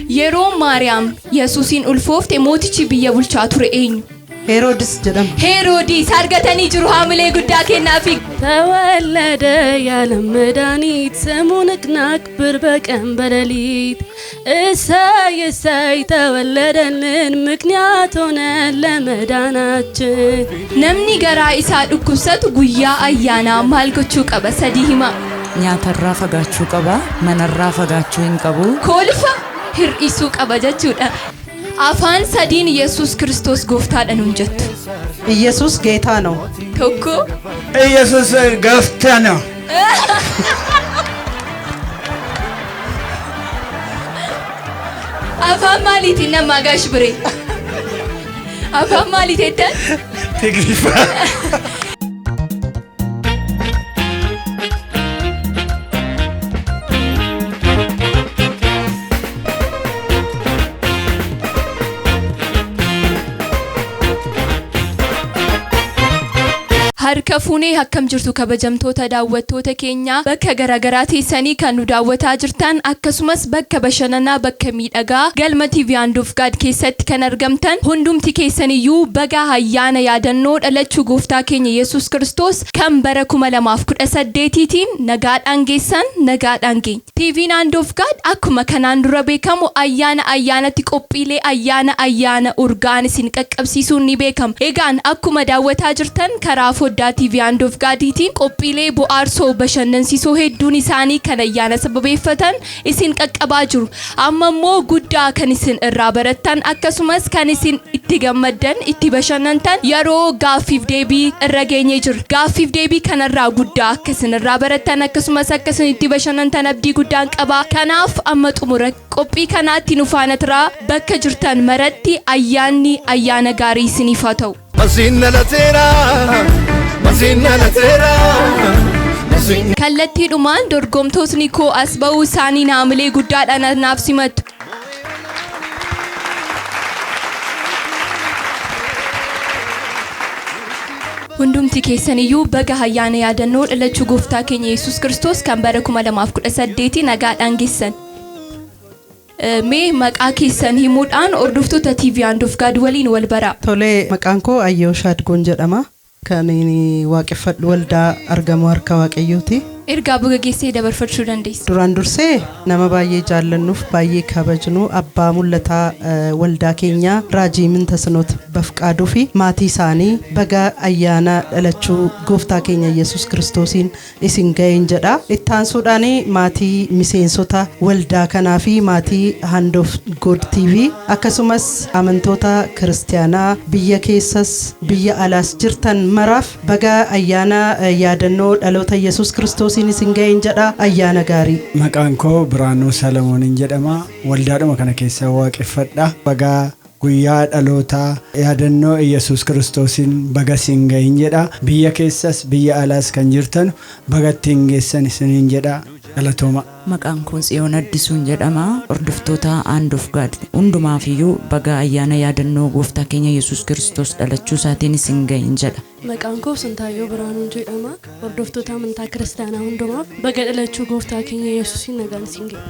yeroo Maariyaam Yesuusin ulfoofte mootichi biyya bulchaa ture eenyu? Heroodis jedhama. Heroodis argatanii jiru haamilee guddaa kennaafi. ተወለደ የዓለም መድኃኒት ስሙን እናክብር በቀን በሌሊት እሰይ እሰይ ተወለደልን ምክንያት ሆነን ለመዳናችን namni garaa isaa dhukkubsatu guyyaa ayyaanaa maal gochuu qaba sadii hima. Nyaatarraa fagaachuu qaba, manarraa fagaachuu hin qabu. Kolfa hir'isuu qaba jechuudha. Afaan sadiin Yesuus Kiristoos gooftaadha nuun jettu. Yesuus ጌታ ነው. Tokko Yesuus gooftaa ነው. afaan maaliitiin nama gaash bire? Afaan maaliitiin? Tigriffaa. Harka fuunee akkam jirtu kabajamtoota daawwattoota keenya bakka garaagaraa teessanii kan nu daawwataa jirtan akkasumas bakka bashannanaa bakka miidhagaa galma TV and of God keessatti kan argamtan hundumti keessaniyyuu baga ayyaana yaadannoo dhalachuu gooftaa keenya Yesuus Kiristoos kan bara 2018tiin nagaadhaan geessan nagaadhaan geenya. TV and of God akkuma kanaan dura beekamu ayyaanatti qophiilee ayyaana urgaan isin qaqqabsiisuun ni beekama. Egaan akkuma daawwataa jirtan karaa TV and of Gadiitiin qophiilee bu'aarsoo bashannansiisoo hedduun isaanii kan ayyaana sababeeffatan isin qaqqabaa jiru. Amma immoo guddaa kan isin irraa barattan akkasumas kan isin itti gammaddan itti bashannantan yeroo gaaffiif deebii irra geenye jira. Gaaffiif deebii kanarraa guddaa akka isin irraa barattan akkasumas akka isin itti bashannantan abdii guddaan qaba. Kanaaf amma xumura qophii kanaatti nu faana turaa bakka jirtan maratti ayyaana gaarii isiniif haa ta'u. kallattiidhumaan dorgomtootni koo as ba'uu isaanii naamilee guddaadhaan naaf simatu. hundumti keessaniyyuu baga ayyaana yaadannoo dhalachuu gooftaa keenya Yesuus Kiristoos kan bara 2018 nagaadhaan geessan. Mee maqaa keessan himuudhaan hordoftoota TV and of God waliin wal baraa. Tolee, maqaan koo Ayyooshaad Goon jedhama. Kan waaqeffadhu waldaa argamu harka Waaqayyooti. Ergaa buga geessee dabarfachuu dandeessa. Duraan dursee nama baay'ee jaallannuuf baay'ee kabajnu abbaa mul'ataa waldaa keenya Raajii Mintesinot Bafiqaduu fi maatii isaanii baga ayyaana dhalachuu gooftaa keenya Yesuus Kiristoosiin isin ga'een jedha. Ittaansuudhaan maatii miseensota waldaa kanaa fi maatii Hand of God TV akkasumas amantoota kiristaanaa biyya keessas biyya alaas jirtan maraaf baga ayyaana yaadannoo dhaloota Yesuus Kiristoos isin ga'een jedha ayyaana gaarii. Maqaan koo Biraanuu Salamooniin jedhama. Waldaadhuma kana keessa waaqeffadha. Baga guyyaa dhalootaa yaadannoo Yesuus Kiristoosiin baga isin ga'een jedha. Biyya keessas biyya alaas kan jirtan baga ittiin geessan isiniin jedha. Galatooma. Maqaan koo Tsiyoon Addisuun jedhama. Hordoftoota And of God hundumaafiyyuu baga ayyaana yaadannoo gooftaa keenya Yesuus Kiristoos dhalachuu isaatiin isin ga'een jedha. maqaan koo Sintaayyoo Biraanuu jedhama. Hordoftoota amantaa kiristaanaa hundumaaf baga dhalachuu gooftaa keenya Yesuusiin nagaan isin ga'e.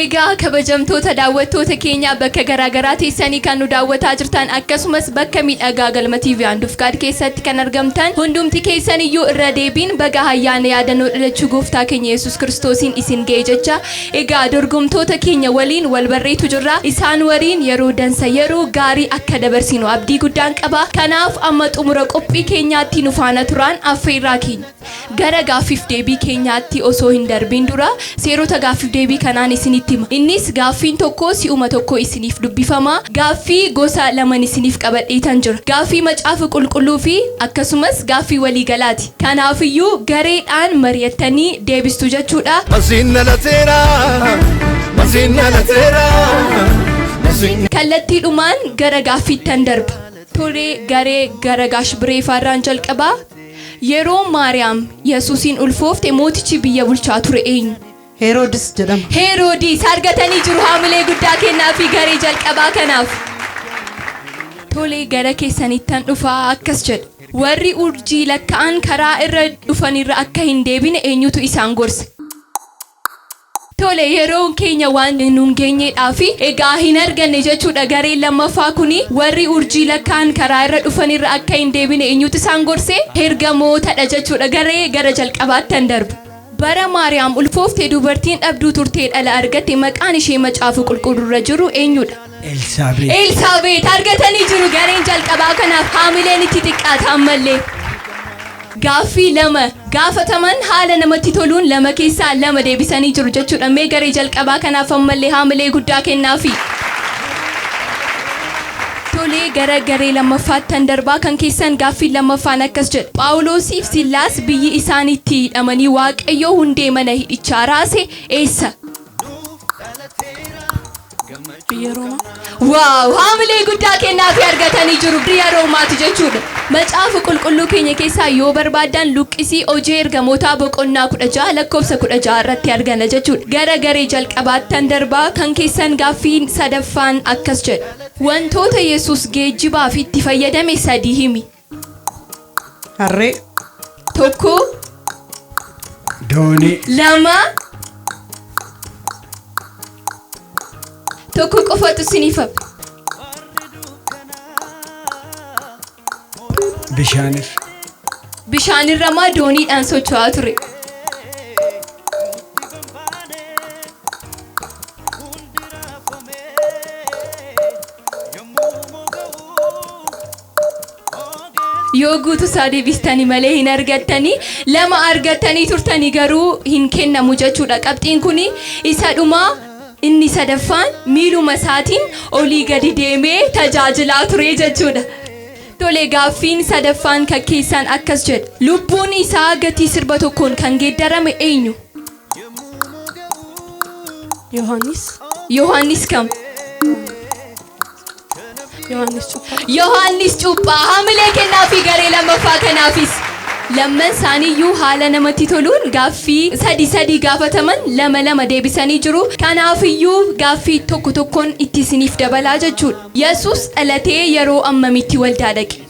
Egaa kabajamtoota daawwattoota keenya bakka garaagaraa teessanii kan nu daawwataa jirtan akkasumas bakka miidhagaa galma TV and of God keessatti kan argamtan hundumti keessaniyyuu irra deebiin baga ayyaana yaadannoo dhalachuu gooftaa keenya Yesuus Kiristoosiin isin ga'e jecha. Egaa dorgomtoota keenya waliin wal barreetu jirra. Isaan waliin yeroo dansa yeroo gaarii akka dabarsinu abdii guddaan qaba. Kanaaf amma xumura qophii keenyaatti nu faana turaan affeerraa keenya. Gara gaaffiif deebii keenyaatti osoo hin darbiin dura seerota gaaffiif deebii kanaan isin innis gaaffiin tokko si'uma tokko isiniif dubbifama. Gaaffii gosa lama isiniif qabadheetan jira. Gaaffii macaafa qulqulluu fi akkasumas gaaffii waliigalaati. Kanaafiyyuu gareedhaan mari'attanii deebistu jechuudha. kallattiidhumaan gara gaaffiittan darba. Tolee garee gara gaash bireefaarraan jalqabaa. Yeroo Maariyaam Yesuusin ulfoofte mootichi biyya bulchaa ture eenyu? Heroodis jedhama. Heroodis argatanii jiru haamilee guddaa kennaa fi garee jalqabaa kanaaf. Tolee gara keessanittan dhufaa akkas jedha. Warri urjii lakka'an karaa irra dhufanirra akka hin deebine eenyutu isaan gorsa? Tole yeroon keenya waan nuun geenyeedhaafi egaa hin arganne jechuudha. Gareen lammaffaa kuni warri urjii lakkaan karaa irra dhufanirra akka hin deebine eenyutu isaan gorsee ergamootadha jechuudha. Garee gara jalqabaattan darbu. Bara Maariyaam ulfooftee dubartiin dhabduu turtee dhala argatte maqaan ishee macaafa qulqulluurra jiru eenyudha? Elsaabeet argatanii jiru. Gareen jalqabaa kanaaf haamileen itti xiqqaata ammallee. Gaaffii lama gaafataman haala namatti toluun lama keessaa lama deebisanii jiru jechuudha. Mee garee jalqabaa kanaaf ammallee haamilee guddaa kennaafi. Tolee gara garee lammaffaattan darbaa kan keessan gaaffii lammaffaan akkas jedha. Phaawulosiif Sillaas biyyi isaanitti hidhamanii Waaqayyoo hundee mana hidhichaa raase eessa? Biyya Roomaa. Waaw, haamilee guddaa kennaafi argatanii jiru. Biyya Roomaati jechuudha. Macaafa qulqulluu keenya keessaa yoo barbaadan Luqqisii hojii ergamootaa boqonnaa 16 lakkoofsa 16 irratti argana jechuudha. Gara garee jalqabaattan darbaa kan keessan gaaffiin sadaffaan akkas jedha. Wantoota Yesuus geejjibaaf itti fayyadame sadii himi. Harree. Tokko. Doonii. Lama. Tokko qofatu sinifa. Bishaanirra maa dooniidhaan socho'aa ture. Yoo guutuu isaa deebistanii malee hin argattanii lama argattanii turtanii garuu hin kennamu jechuudha. Qabxiin kuni isa dhumaa. Inni sadaffaan miiluma isaatiin olii gadi deemee tajaajilaa ture jechuudha. Tole gaaffiin sadaffaan kan keessan akkas jedha. Lubbuun isaa gatii sirba tokkoon kan geeddarame eenyu? Yohaannis kam? Yohaannis Cuuphaa. Haamilee kennaafi garee lammaffaa kanaafis. Lamman isaaniiyyuu haala namatti toluun gaaffii sadi gaafataman lama deebisanii jiru. Kanaafiyyuu gaaffii tokkoon itti isiniif dabalaa jechuudha. Yesuus dhalatee yeroo ammamitti waldaa dhaqe?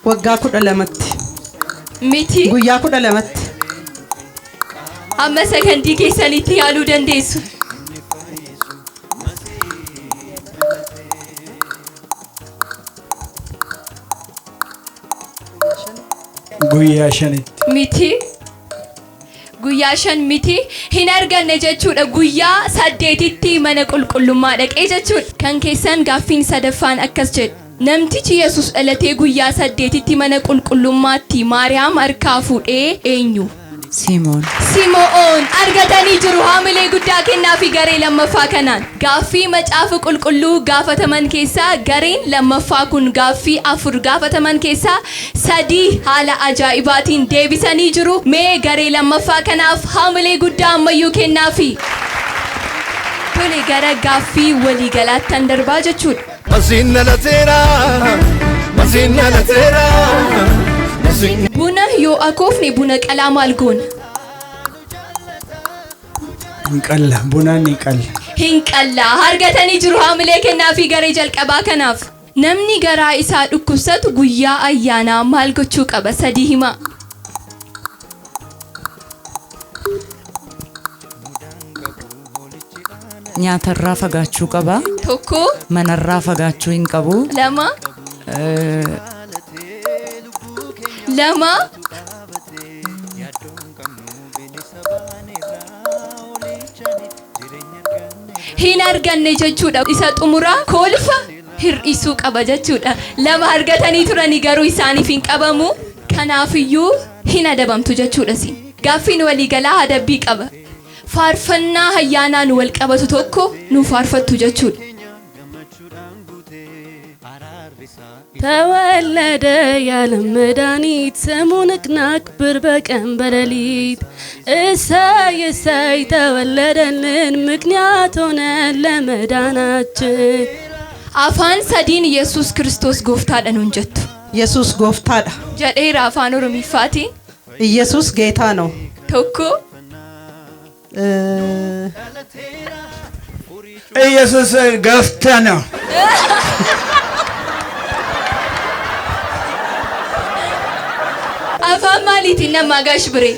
Waggaa 12tti. Miti. Guyyaa 12tti. Amma sakandii keessanitti yaaluu dandeessu. Guyyaa 5tti. Miti. Guyyaa 5 miti. Hin arganne jechuudha. Guyyaa 8tti mana qulqullummaa dhaqee jechuudha. Kan keessan gaaffiin sadaffaan akkas jedha. Namtichi Yesuus dhalatee guyyaa 8tti mana qulqullummaatti Maariyaam harkaa fuudhee eenyu? Simoon argatanii jiru. Haamilee guddaa kennaafi garee lammaffaa kanaan. Gaaffii macaafa qulqulluu gaafataman keessaa gareen lammaffaa kun gaaffii 4 gaafataman keessaa 3 haala ajaa'ibaatiin deebisanii jiru. Mee garee lammaffaa kanaaf haamilee guddaa ammayyuu kennaafi. Tole gara gaaffii waliigalaattan darbaa jechuudha. Buna yoo akoofne buna qalaa maal goona? Bunaan ni qalla. Hin qalla. Argatanii jiru. Haamilee kennaafi garee jalqabaa kanaaf. Namni garaa isaa dhukkubsatu guyyaa ayyaanaa maal gochuu qaba? 3 himaa. Nyaatarraa fagaachuu qaba. Tokko. Manarraa fagaachuu hin qabu. Lama. Hin arganne jechuudha. Isa xumuraa kolfa hir'isuu qaba jechuudha. 2 argatanii turanii garuu isaaniif hin qabamu. Kanaafiyyuu hin adabamtu jechuudha. Gaaffiin waliigalaa adabbii qaba. Faarfannaa ayyaanaan wal qabatu tokko nu faarfattu jechuudha. ተወለደ ያለም መድኃኒት ስሙን እናክብር በቀን በሌሊት እሰይ እሰይ ተወለደልን ምክንያት ሆነን ለመዳናችን afaan sadiin Yesuus Kiristoos gooftaadha nuun jettu. Yesuus gooftaadha. Jedheera afaan Oromiffaatiin. Yesuus geetaa ነው. Tokko. Yesuus gooftaa ነው. Afaan maaliitiin nama gaash biree?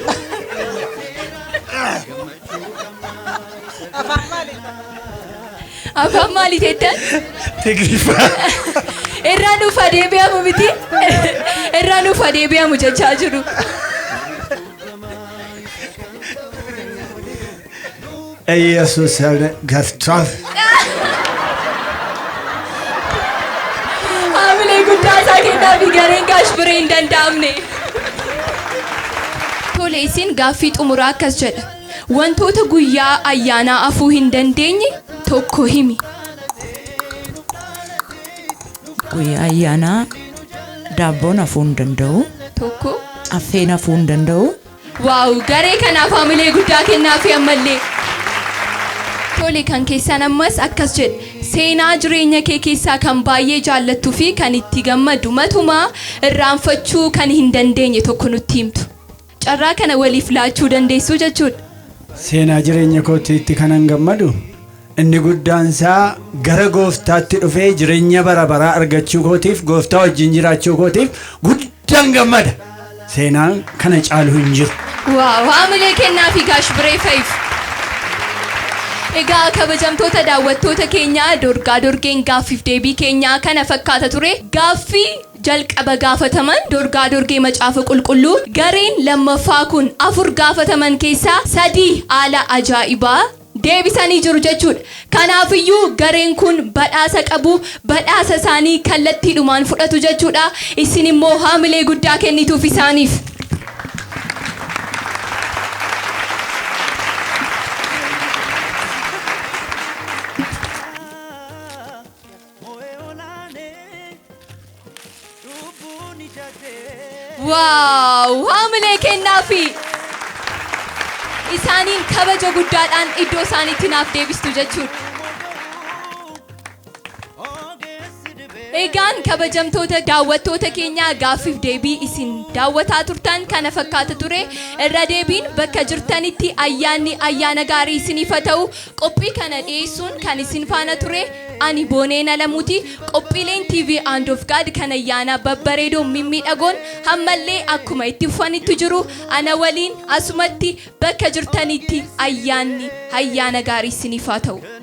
Afaan maalii teettan? Tigriffaa. Irraa nuuf adeebi'amu miti? Irraa nuuf adeebi'amu jechaa jiru. Yesus gartaaf. Haamilee guddaa isaa kennaa fi gareen gaash biree hin danda'amne. Tole isin gaaffii xumuraa akkas jedha. Wantoota guyyaa ayyaanaa afuu hin dandeenye tokko himi. Guyyaa ayyaanaa daabboon afuu hin danda'u. Tokko. Affeen afuu hin danda'u. Waaw garee kanaaf haamilee guddaa kennaa fi ammallee. Tole kan keessan ammas akkas jedhe. Seenaa jireenya kee keessaa kan baay'ee jaallattuu fi kan itti gammadu matumaa irraanfachuu kan hin dandeenye tokko nutti himtu. Carraa kana waliif laachuu dandeessu jechuudha. Seenaa jireenya kootiitti kanan gammadu inni guddaan isaa gara gooftaatti dhufee jireenya bara baraa argachuu kootiif gooftaa wajjin jiraachuu kootiif guddaan gammada. Seenaan kana caalu hin jiru. Waaw haamilee kennaa fi gaash biree fa'iif. Egaa kabajamtoota daawwattoota keenyaa dorgaa dorgeen gaaffiif deebii keenyaa kana fakkaata ture. Gaaffii jalqaba gaafataman dorgaa dorgee macaafa qulqulluu gareen lammaffaa kun 4 gaafataman keessaa 3 haala ajaa'ibaa deebisanii jiru jechuudha. Kanaafiyyuu gareen kun badhaasa qabu, badhaasa isaanii kallattiidhumaan fudhatu jechuudha. Isin immoo haamilee guddaa kennituuf isaaniif. Waaw haamilee kennaa fi isaaniin kabaja guddaadhaan iddoo isaaniitti naaf deebistu jechuudha. Egaan kabajamtoota daawwattoota keenyaa gaaffiif deebii isin daawwataa turtan kana fakkaata ture. Irra deebiin bakka jirtanitti ayyaanni ayyaana gaarii isiniif haa ta'u. Qophii kana dhiyeessuun kan isin faana ture. Ani Booneen Alamuuti. Qophiileen TV and of God kan ayyaana babbareedoo mimmiidhagoon hammallee akkuma itti fufanitti jiru. Ana waliin asumatti bakka jirtanitti ayyaanni ayyaana gaarii isiniif haa ta'u.